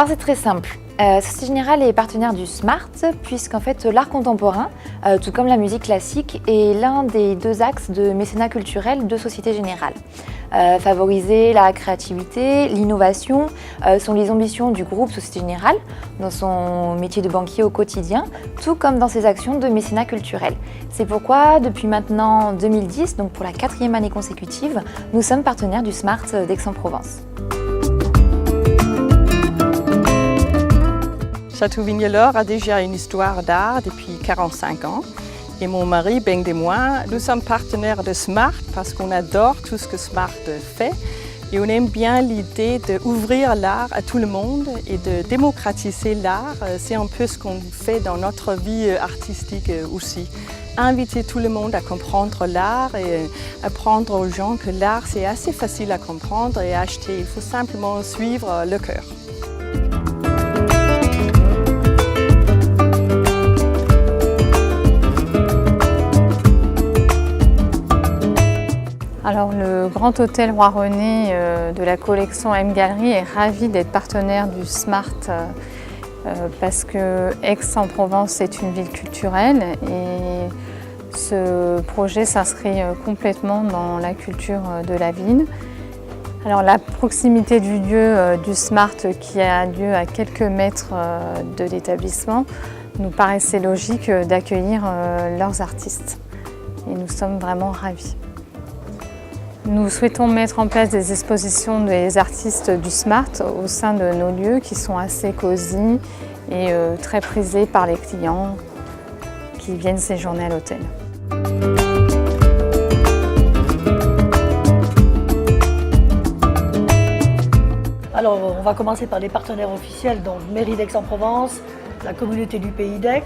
Alors c'est très simple. Société Générale est partenaire du SMART puisqu'en fait l'art contemporain, tout comme la musique classique, est l'un des deux axes de mécénat culturel de Société Générale. Favoriser la créativité, l'innovation sont les ambitions du groupe Société Générale dans son métier de banquier au quotidien, tout comme dans ses actions de mécénat culturel. C'est pourquoi depuis maintenant 2010, donc pour la 4e année consécutive, nous sommes partenaires du SMART d'Aix-en-Provence. Château-Vignelor a déjà une histoire d'art depuis 45 ans. Et mon mari, Bengt et moi, nous sommes partenaires de SMART parce qu'on adore tout ce que SMART fait. Et on aime bien l'idée d'ouvrir l'art à tout le monde et de démocratiser l'art. C'est un peu ce qu'on fait dans notre vie artistique aussi. Inviter tout le monde à comprendre l'art et apprendre aux gens que l'art c'est assez facile à comprendre et à acheter. Il faut simplement suivre le cœur. Alors le Grand Hôtel Roi René de la collection M Gallery est ravi d'être partenaire du SMART parce que Aix-en-Provence est une ville culturelle et ce projet s'inscrit complètement dans la culture de la ville. Alors la proximité du lieu du SMART qui a lieu à quelques mètres de l'établissement nous paraissait logique d'accueillir leurs artistes et nous sommes vraiment ravis. Nous souhaitons mettre en place des expositions des artistes du SMART au sein de nos lieux qui sont assez cosy et très prisés par les clients qui viennent séjourner à l'hôtel. Alors on va commencer par les partenaires officiels, donc Mairie d'Aix-en-Provence, la communauté du Pays d'Aix.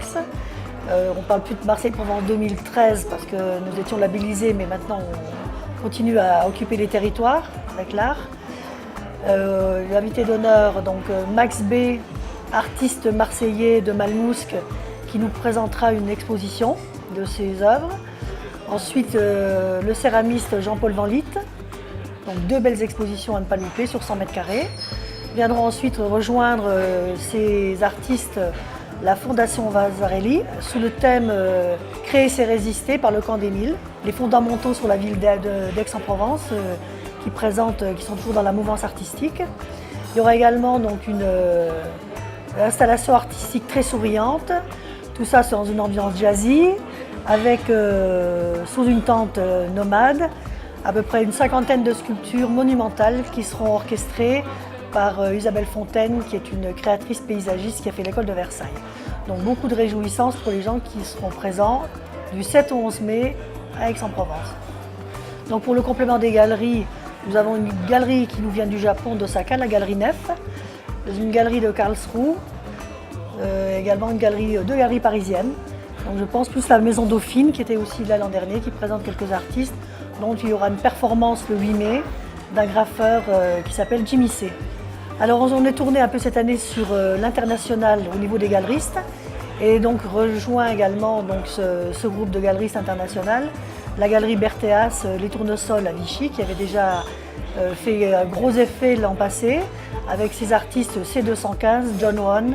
On ne parle plus de Marseille-Provence 2013 parce que nous étions labellisés, mais maintenant on continue à occuper les territoires avec l'art. L'invité d'honneur, donc Max B, artiste marseillais de Malmousque, qui nous présentera une exposition de ses œuvres. Ensuite, le céramiste Jean-Paul Van Liet, donc 2 belles expositions à ne pas louper sur 100 mètres carrés. Viendront ensuite rejoindre ces artistes la Fondation Vasarely sous le thème « Créer c'est résister » par le Camp d'Émile. Les fondamentaux sur la ville d'Aix-en-Provence qui sont toujours dans la mouvance artistique. Il y aura également donc une installation artistique très souriante. Tout ça c'est dans une ambiance jazzy avec sous une tente nomade à peu près une 50aine de sculptures monumentales qui seront orchestrées par Isabelle Fontaine, qui est une créatrice paysagiste qui a fait l'école de Versailles. Donc beaucoup de réjouissances pour les gens qui seront présents du 7 au 11 mai à Aix-en-Provence. Donc pour le complément des galeries, nous avons une galerie qui nous vient du Japon, d'Osaka, la galerie Nef, une galerie de Karlsruhe, également deux galeries parisiennes. Donc je pense plus à la Maison Dauphine qui était aussi là l'an dernier, qui présente quelques artistes, dont il y aura une performance le 8 mai d'un graffeur qui s'appelle Jimmy C. Alors on est tourné un peu cette année sur l'international au niveau des galeristes et donc rejoint également donc, ce groupe de galeristes internationales, la galerie Berthéas, les Tournesols à Vichy, qui avait déjà fait un gros effet l'an passé avec ses artistes C215, John One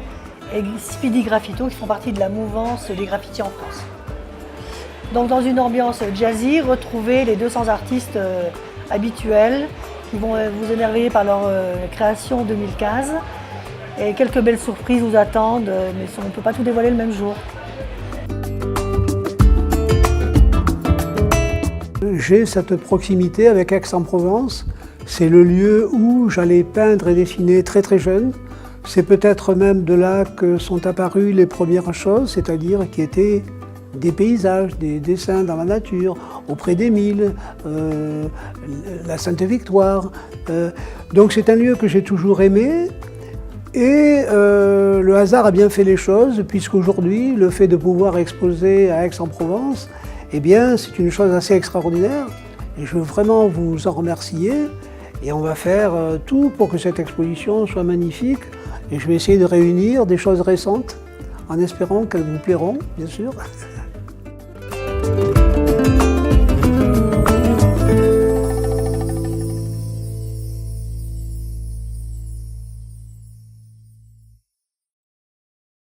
et Speedy Graffito qui font partie de la mouvance des graffitis en France. Donc dans une ambiance jazzy, retrouvez les 200 artistes habituels qui vont vous émerveiller par leur création 2015 et quelques belles surprises vous attendent, mais on ne peut pas tout dévoiler le même jour. J'ai cette proximité avec Aix-en-Provence, c'est le lieu où j'allais peindre et dessiner très très jeune. C'est peut-être même de là que sont apparues les premières choses, c'est-à-dire qui étaient des paysages, des dessins dans la nature, auprès d'Émile, la Sainte-Victoire. Donc c'est un lieu que j'ai toujours aimé et le hasard a bien fait les choses puisqu'aujourd'hui, le fait de pouvoir exposer à Aix-en-Provence, eh bien c'est une chose assez extraordinaire et je veux vraiment vous en remercier et on va faire tout pour que cette exposition soit magnifique et je vais essayer de réunir des choses récentes en espérant qu'elles vous plairont, bien sûr.